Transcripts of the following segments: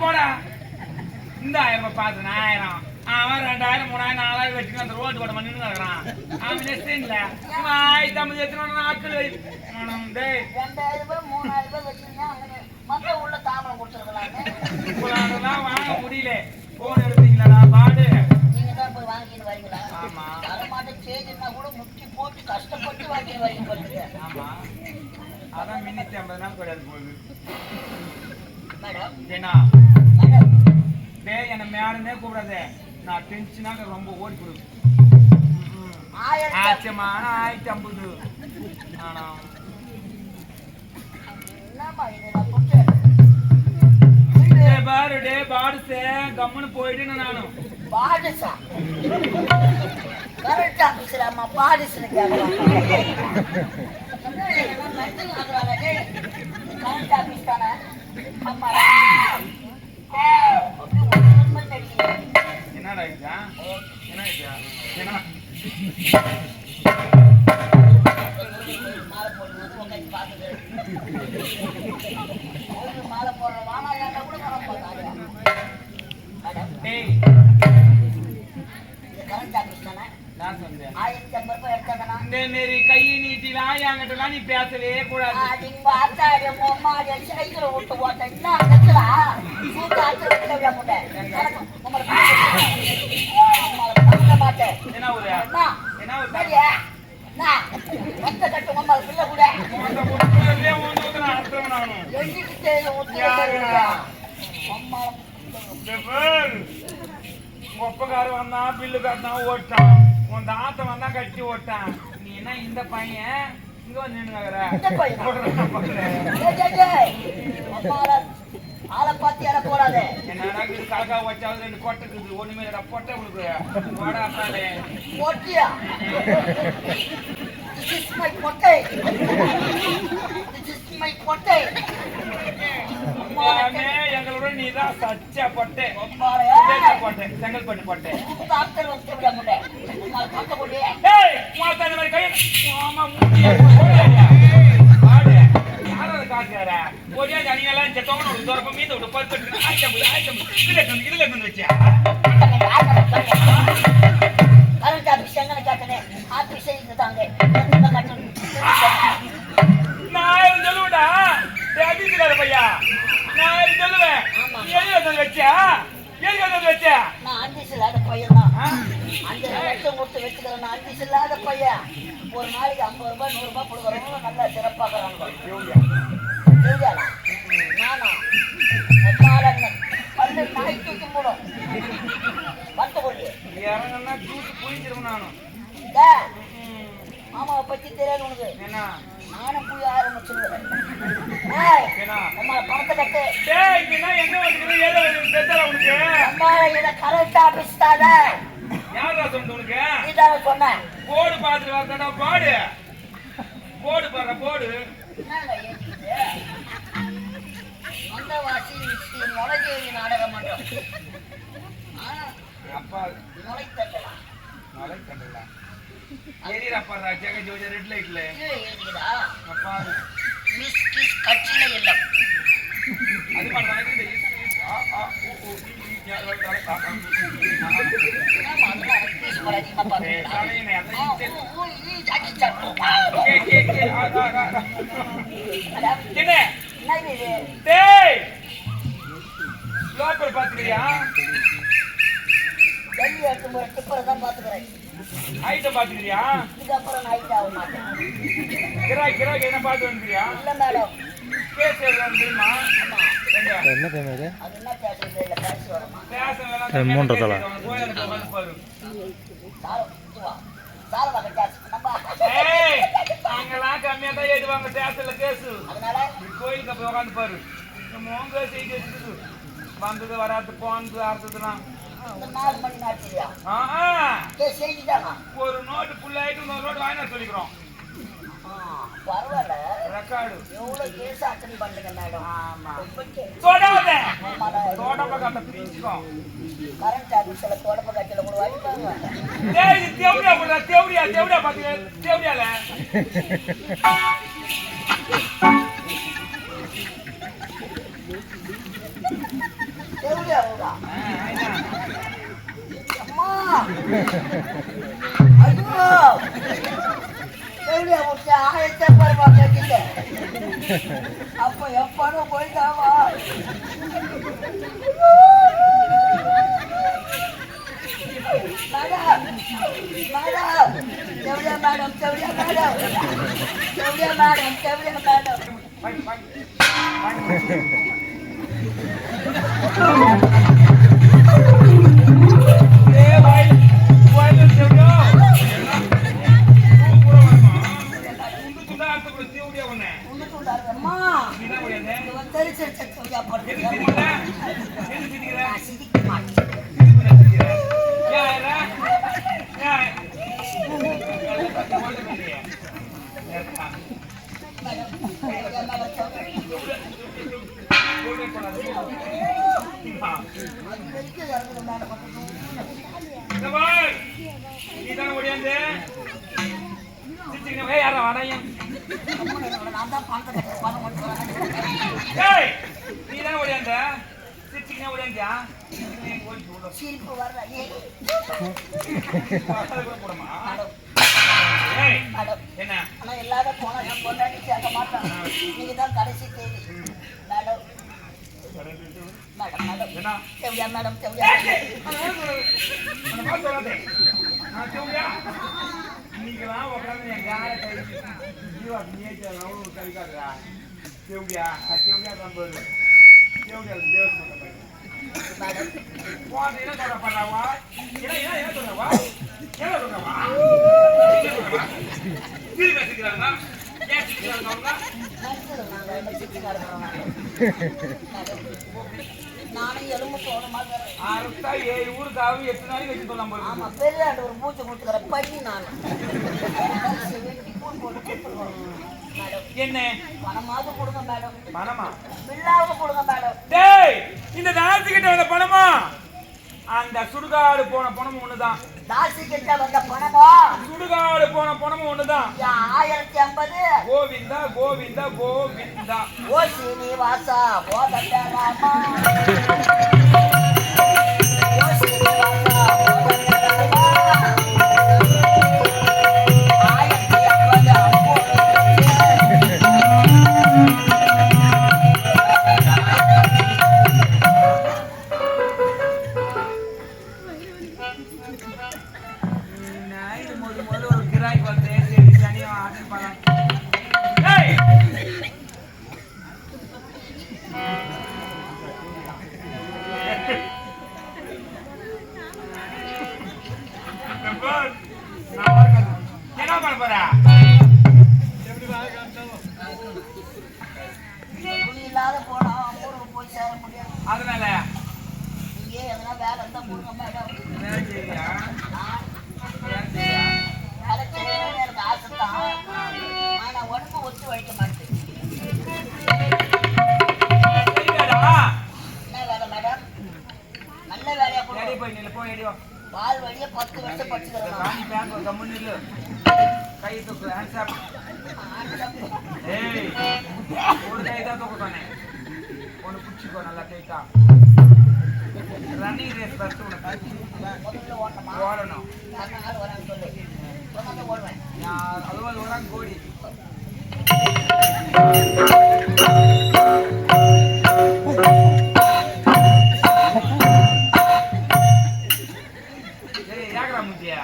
போடா இந்த 1000 ரூபாய் பாத்து 1000 அவன் 2000 3000 4000 வச்சு அந்த ரோட்டு போட நின்று நடக்கிறான் அவன் இல்ல 1050 எத்தனை ஆட்கள் 2000 ரூபாய் 3000 ரூபாய் வச்சுன்னா மத்த உள்ள தாமரம் கொடுத்துருக்கலாம் வாங்க முடியல போன் எடுத்தீங்களா பாடு நீங்க தான் போய் வாங்கிட்டு வரீங்களா ஆமா தரமாட்ட சேஜ்னா கூட முக்கி போட்டு கஷ்டப்பட்டு வாங்கிட்டு வரீங்க போட்டுங்க ஆமா அதான் மினிட் 50 நாள் கிடையாது போகுது மேடம் என்ன மேடம் டேய் என்ன மேடனே கூப்பிடாத நான் டென்ஷனாக ரொம்ப ஓடி கொடு ஆச்சமா 1050 ஆனா என்னமா இதெல்லாம் போட்டு பாரு டே பாடுசே கம்முன்னு போயிட்டு நானும் பாடுசா கரெக்டா பேசுறாமா பாடுசுன்னு கேட்கலாம் கரெக்டா பேசுறானே அம்மா என்னடா இதா என்ன இதா என்ன மாலை போடுறது பார்த்துட்டு மாலை போடுற வானா கூட வர போறாங்க டேய் இது கரெக்டா பேசுறானே நான் சொன்னேன் 1050 ரூபாய் எடுத்தாங்கண்ணா இந்த மாரி கையை நீட்டிலாம் என்கிட்டலாம் நீ பேசவே கூடாது நீங்க பார்த்தாடி அம்மா சைக்கிள் விட்டு போட்ட என்ன கத்துறா சூத்தாச்சு வைக்க மாட்டேன் மாட்டேன் என்ன ஒரு என்ன ஒரு கட்டு அம்மா பிள்ளை கூட ஒப்பக்காரன் வந்தா பில்லு கட்டினா ஓட்டான் உன் தாத்தம் வந்தா கட்டி ஓட்டான் நீ என்ன இந்த பையன் இங்க வந்து ஆளை பார்த்து இட போடாத என்னடா இது கலக்கா வச்சாவது 2 கொட்டை இருக்குது ஒண்ணுமே இல்லடா பொட்டை உனக்கு வாடா அப்பாலே பொட்டியா This is my பொட்டை This is my பொட்டை எங்களோட நீதான் சச்ச பொட்டை பொட்டை செங்கல்பட்டு பொட்டை டாக்டர் வந்து விட முடியல பக்க போடியே ஏய் மாத்தா இந்த மாதிரி கை ஆமா மூடியா ஆடு யாரது காட்டுற ஓடியா ஜனியெல்லாம் செத்தவங்க ஒரு தரப்பு மீது ஒரு பத்து ஆயிரம் இதுல இருந்து வச்சியா கரெக்டா விஷயங்களை கேட்டனே ஆபீஸ் செய்துட்டாங்க நான் சொல்லுடா தேடிக்கிறாரு பையா நான் சொல்லுவேன் ஏன் வச்சியா ஏன் வச்சியா நான் அண்டிஸ் இல்லாத பையன் தான் 5 லட்சம் கொடுத்து வச்சுக்கிறேன் நான் அண்டிஸ் இல்லாத பையன் ஒரு நாளைக்கு 50 ரூபாய் 100 ரூபாய் கொடுக்குறவங்க நல்லா சிறப்பாக்குறாங்க நானா பல்லு நாய் தூக்கி போடும் பத்து கொள்ளி இறங்கன்னா தூக்கி புரிஞ்சிருவேன் நானும் மாமாவை பத்தி தெரியாது உனக்கு என்ன நானும் போய் ஆரம்பிச்சிருவேன் பணத்தை கட்டு கரெக்டா ஆபீஸ்தான யாரா சொன்ன உனக்கு நீதான சொன்ன போர்டு பாத்துட்டு வரடா பாடு போர்டு பாரு போர்டு மந்தவாசி முளைகேவி நாடக மன்றம் அப்பா முளைத்தட்டலாம் முளைத்தட்டலாம் ஏரியாப்பா ஜெக ஜோஜ ரெட் லைட்ல ஏறிடா அப்பா மிஸ் கிஸ் கட்சியில இல்ல அது மாதிரி இந்த லோக்கல் பாத்துக்கிறியா டெல்லி எடுத்து ஒரு டிப்பரை தான் பாத்துக்கிறேன் ஐட்டம் பாத்துக்கிறியா இதுக்கப்புறம் நைட் ஆக மாட்டேன் கிராக்கி என்ன பாத்து வந்துக்கிறியா இல்ல மேடம் கேஸ் எழுதான்னு தெரியுமா என்ன டைம் இது அது என்ன பேசுறது இல்ல பேசி வரமா மூன்றதா கோயிலுக்கு வந்து பாரு சாரவா கேஸ் நம்ம அங்கெல்லாம் கம்மியா தான் எழுதுவாங்க ஸ்டேஷன்ல கேஸ் அதனால கோயிலுக்கு போய் உட்காந்து பாரு மோங்க செய்தி இருக்குது வந்தது வராது போனது அறுத்ததுலாம் 4 மணி நாட்டியா ஆஹா செய்திட்டாங்க ஒரு நோட்டு ஃபுல் ஆயிட்டு இன்னொரு நோட்டு வாங்கினா சொல்லிக்கிறோம். பரவாயில்ல. ரெக்கார்டு எவ்வளவு கேஸ் அட்டெண்ட் பண்றீங்க மேடம்? ஆமா. ரொம்ப கேஸ். தொடாத. தொடப்ப கட்ட பிரிச்சுக்கோ. கரண்ட் ஆபீஸ்ல தொடப்ப கட்டல கூட வாங்கிப்பாங்க. டேய் இது தேவடியா போடா, தேவடியா பாத்தீங்க? தேவடியால. தேவடியா போடா. அம்மா. ஐயோ. தேவடியா போடா. ஆயத்த பரமா கேட்டில. அப்ப எப்பனோ போய்டாவா. மேடம் எல்லாரும் போனா கொண்டாடி சேர்க்க மாட்டாங்க. நீங்க தான் கடைசி தேதி மேடம். மேடம் மேடம் செவ்வியா மேடம் செவ்வியா நீங்களாம் உட்காந்து என் காலை கழிச்சு கழிக்காதுடா. செவ்வியா செவ்வியா தான் போயிடு. செவ்வியா தேவஸ்தான் என்ன சொல்ற பண்ணாவா? என்ன சொல்றவா? என்ன சொல்றவா? திரும்பி வச்சுக்கிறாங்க. ஏன் சிக்கிறாங்க? நானும் எலும்பு போன மாதிரி அறுத்தா 7 ஊருக்காவும் 8 நாளைக்கு வச்சு சொல்லலாம் போல. ஆமா பெரியாண்டு ஒரு பூச்சி கொடுத்துக்கிற பண்ணி நான் என்ன பணமாவது கொடுங்க மேடம். பணமா? பில்லாவது கொடுங்க மேடம். டேய் இந்த தாசிக்கிட்ட வந்த பணமா? அந்த சுடுகாடு போன பணமும் ஒண்ணுதான். தாசிக்கிட்ட வந்த பணமா? சுடுகாடு போன பணமும் ஒண்ணுதான். 1050. கோவிந்தா கோவிந்தா கோவிந்தா. ஓ சீனிவாசா ஓ தண்டராமா. ஓ சீனிவாசா ஓ தண்டராமா. 1050 அப்போ முதல்ல ஒரு கிராய்க்கு வந்து சரி தனியாக ஆட்சி பண்ணலாம். என்ன பண்ண போற? துணி இல்லாத போனா ஊருக்கு போய் சேர முடியாது. அதனால இங்கே எதனா வேலை இருந்தா கொடுங்க மேடம். வேலை செய்யா வேலை செய்யணும்னு எனக்கு ஆசை தான். ஆனா உடம்பு ஒத்து வழிக்க மாட்டேன். என்ன வேலை மேடம்? நல்ல வேலையா எடி கொடுங்க. போய் நில்லு போய் எடியோ. பால் வழியா 10 வருஷம் படிச்சுக்கிறேன். பேங்க் ஒரு கம்முன்னு நில்லு. கை தூக்கு ஹேண்ட்ஸ் அப். ஏய் ஒரு கை தான் தூக்க சொன்னேன். ஒன்று பிடிச்சிக்கோ நல்லா டைட்டா. ரன்னிங் ரேஸ் ஃபர்ஸ்ட் உனக்கு முதல்ல ஓட்டமா ஓடணும். யாரு வரான்னு சொல்லு. முதல்ல ஓடுவேன். அதுவாக ஓடாங்க கோடி. ஏய் யாகரா முத்தியா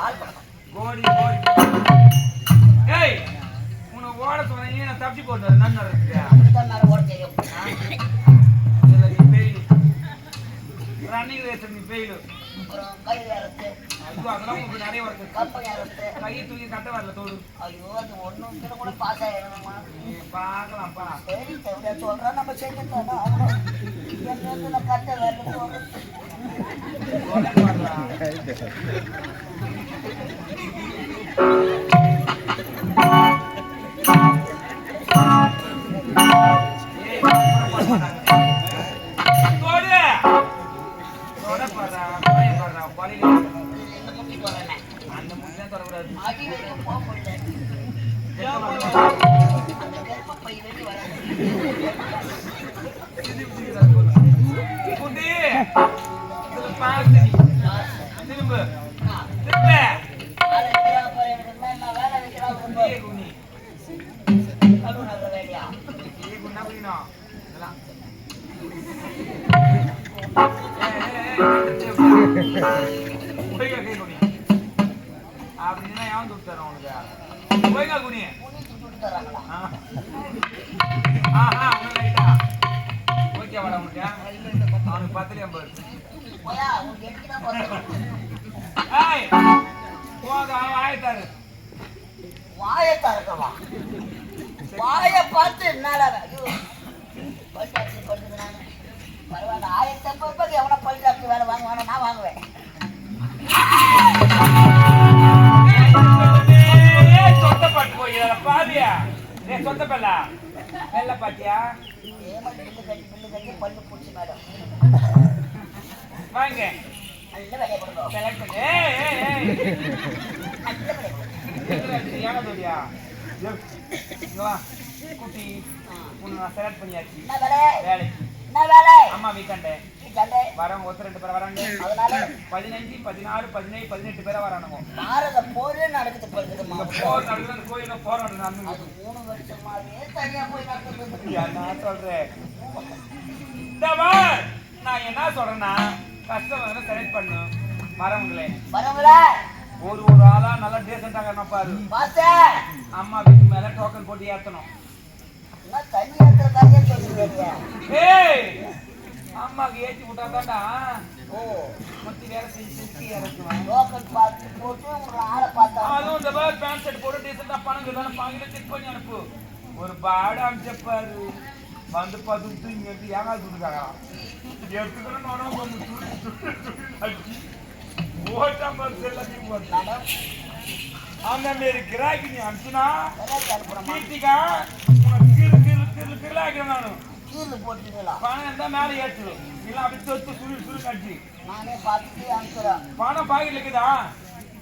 ஆள் பண்ணணும். கோடி கோடி. ஏய் உன்னை ஓட சொன்னீங்க நான் தப்பிச்சு போட்டு நன்னு இருக்கு. அப்படித்தான் மேல ஓட தெரியும். ரன்னிங் ரேஸ் நீ பெயிலு. அப்புறம் கை அறுத்து அதெல்லாம் உங்களுக்கு நிறைய வருது. கப்பை அறுத்து. கையை தூக்கி கட்ட வரல தோடு. ஐயோ அது ஒன்றும் கிட்ட கூட பாஸ் ஆயிடணுமா? பார்க்கலாம்ப்பா. சரி தேவையா சொல்றேன் நம்ம செஞ்சுட்டோம். அவ்வளோ எங்க நான் கட்ட வேலை சொல்றேன். வருது. அடி வரைக்கும் போக முடியல. அந்த கர்ப்பப்பை வெளியே வர குட்டி, இதுல பாத்து நீ. திரும்பு. திரும்ப. என்ன வேலை வைக்கிறாங்க ஏய் குனி. கருணாக வேலையா ஏய் குன்னா குனினா. இதெல்லாம். போய்ங்க குனி. அப்படின்னா யான் தூக்குறோம் உனக்கு. போய்ங்க குனி. தராங்களா ஆஹா உனக்கு ரைட்டா. ஓகே வாடா உனக்கு. அவனுக்கு 10 80. போயா உனக்கு எதுக்கு தான் போறோம் ஏய் போங்க ஆயிட்டாரு. வாயை திறக்கவா வாயை பார்த்து என்னால பல்டாக்டர் பண்ணுறாங்க பரவாயில்ல 1050 ரூபாய்க்கு எவனா பல்டாக்டர் வேலை வாங்குவானோ நான் வாங்குவேன் சொத்த பாட்டு போயிடல பாதியா ஏ சொத்த பல்ல வெள்ள பாட்டியா ஏமாடி பில்லு கட்டி பல்லு பிடிச்சி மேடம் வாங்க நல்ல வேலையை கொடுக்கும் செலக்ட் பண்ணு ஏய் ஏய் ஏய் நல்ல வேலையை கொடுக்கும் ஏங்க தோடியா இங்க வா குட்டி உன்னை நான் செலக்ட் பண்ணியாச்சு என்ன வேலை வேலைக்கு என்ன வேலை அம்மா வீக்கண்டே சண்டை வரவங்க ஒருத்தர் 2 பேர் வராங்க அதனால 15 16 17 18 பேரா வரானுங்க பாரத போரே நடக்குது இந்த போர் நடக்குது அந்த கோயில போராட்டம் நடந்து அது 3 வருஷமாவே தனியா போய் நடக்குது நான் சொல்றேன் இந்த வார் நான் என்ன சொல்றேன்னா கஸ்டமர் செலக்ட் பண்ணு வரவங்களே வரவங்களே ஒரு ஆளா நல்லா டீசென்ட்டாக பாரு பார்த்தேன் அம்மா வீட்டு மேல டோக்கன் போட்டு ஏத்தணும் நான் தண்ணி ஏத்துறதாவே சொல்லுங்க ஏய் அம்மாக்கு ஏத்தி விட்டாதான்டா ஓ மத்தி வேலை செஞ்சு இறக்குவேன் லோக்கல் பார்த்து போட்டு ஒரு ஆளை பார்த்தா அதுவும் இந்த மாதிரி பேண்ட் ஷர்ட் போட்டு டீசெண்டா பணம் தானே பாங்கில செக் பண்ணி அனுப்பு ஒரு பாடு அமைச்சப்பாரு வந்து பதுத்து இங்க இருந்து ஏங்காது கொடுக்காங்க எடுத்துக்கணும் ஓட்டாம் பஸ் எல்லாத்தையும் போட்டு மேடம் அந்த மாரி கிராக்கி நீ அனுப்பினா விலைக்கு அனுப்புறமா கீர்த்திக்கா உனக்கு கிராக்கிறேன் நானும் கீழே போட்டுங்களா பணம் இருந்தா மேலே ஏற்றுடும் இல்லை அப்படி தொத்து சுரு கட்சி நானே பார்த்துட்டு அனுப்புறேன் பணம் பாக்கெட்ல இருக்குதா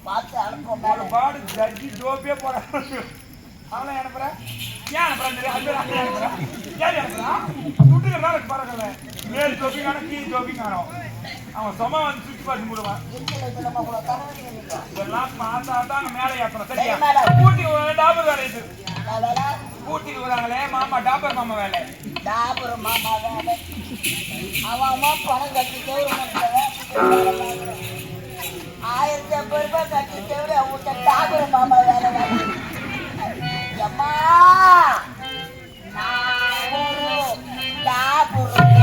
பார்த்து அனுப்புறேன் ஒரு மேடம் பாடு ஜட்ஜி ஜோப்பியே போட அவனை அனுப்புறேன் ஏன் அனுப்புறேன் அனுப்புறேன் ஏன் அனுப்புறான் சுட்டுக்கிறதா பரவாயில்ல மேல் ஜோப்பி காணும் கீழ் ஜோப்பி காணும் அவன் சும்மா வந்து சுற்றி பார்த்து மூடுவான் இருக்கிறது நம்ம கூட தலைவலி இல்லையா இதெல்லாம் பார்த்தா தான் மேலே ஏற்றணும் சரியா சரி, மேடம். ஊட்டி டாபர் வேலை இது நான் வேலை ஊட்டிக்கு வராங்களே மாமா டாபர் மாமா வேலை டாபுரம் மாமா வேலை அவன் அம்மா பணம் கட்டி கவர்மெண்ட்ல 1050 ரூபாய் கட்டி தேவை அவங்கள்ட்ட டாபுரம் மாமா வேலை வேலை அம்மா நான் ஒரு டாபுரம்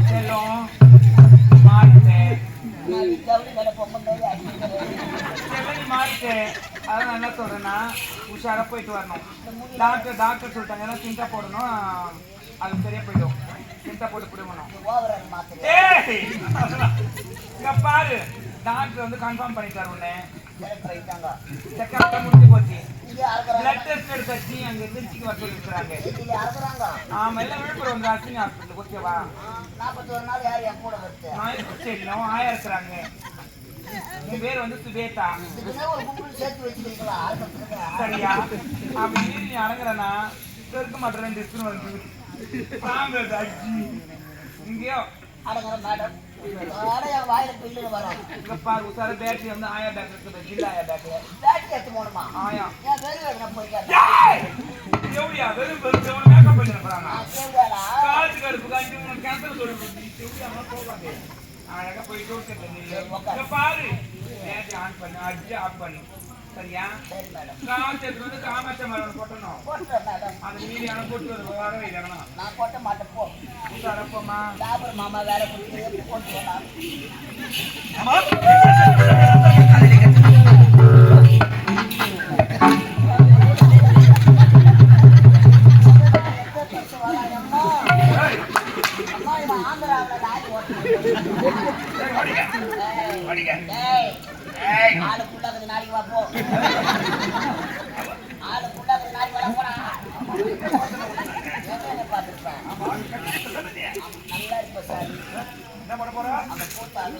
செல்லம் மேல பொம்மை மேல அடிக்கிறேன். இதெல்லாம் நீ மாறிட்டு அதான் நான் என்ன சொல்றேன்னா உஷாரா போயிட்டு வரணும். டாக்டர் சொல்லிட்டாங்க ஏன்னா சிண்டா போடணும், அது சரியா போயிடும். சிண்டா போட்டு பிடிக்கணும். ஓவரா மாத்திரை. ஏய் இங்க பாரு, டாக்டர் வந்து கன்ஃபார்ம் பண்ணிட்டாரு உன்னை. போயிட்டாங்க. செக்கப் முடிஞ்சு போச்சு. இங்க அறுக்குறாங்க. பிளட் டெஸ்ட் எடுத்தாச்சு, அங்க திருச்சிக்கு வர சொல்லிருக்காங்க. இதுல அறுக்குறாங்க. ஆமா எல்லாம் விழுப்புரம் வந்து அஸ்வினி ஹாஸ்பிட்டல் ஓகேவா? 41 நாள் யார் என் கூட வருது? தெரியும் ஆயா இருக்கிறாங்க. என் பேர் வந்து சுபேதா. இதுக்குன்னே ஒரு கும்பல் சேர்த்து வச்சுக்கிறீங்களா? ஆரம்பத்துக்கு சரியா? அப்படி நீ அடங்குறனா இருக்க மாட்டேன் டிஸ்கன் வந்து சாம்பல் அஜி இங்கேயோ அடங்குற மேடம். என் வாயில பில்லு வரும். இங்க பாரு உசார பேட்டரி வந்து ஆயா பேக் இருக்குது, ஜில்லா ஆயா பேக்ல பேட்டரி எடுத்து போகணுமா? ஆயா என் பேரு வேணா போய்க்காது. எவ்வளியா வெறும் வெறும் மேக்கப் பண்ணி போறாங்க. கேள்வியாடா? காலேஜ் கடுப்பு காட்டி உனக்கு கேன்சல் சொல்லி எவ்வளியா போகாது. அழகா போய் டோக்கெட் இங்க பாரு பேட்டரி ஆன் பண்ணு, அஜி ஆஃப் பண்ணு. சரியா? சரி மேடம். காலேஜ் வந்து காமாட்சி மரம் போட்டணும். போட்டுறேன் மேடம். அது மீதியான போட்டு வர வைக்கணும். நான் போட்ட மாட்டேன் போ. உசாரப்போமா டாபர் மாமா வேலை கொடுத்து போட்டு போனான். ஆந்திராவில் லாரி ஆளு புள்ளாக்குது நாளைக்கு வா போ. ஆளு புள்ளாக்குது நாளைக்கு வர போறா. பார்த்துருப்பேன். நல்லா இருப்ப சார். என்ன பண்ண போறா? அந்த கூட்டாளு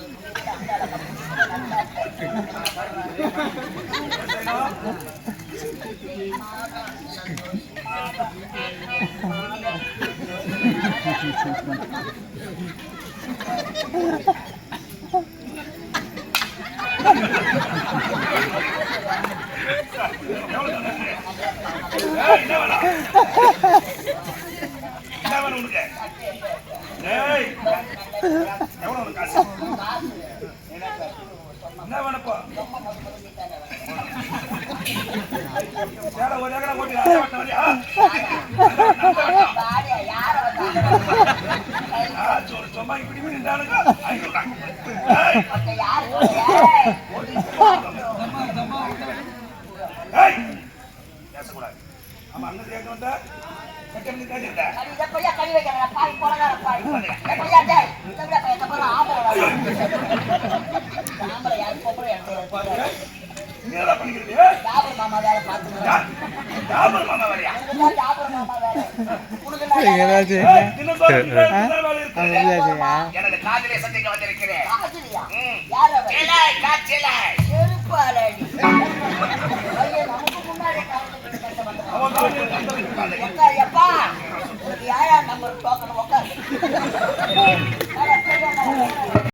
மாமா வேலை பார்த்துக்கிறேன். எனது காதலை சந்திக்க வந்திருக்கிறேன். நமக்கு முன்னாடி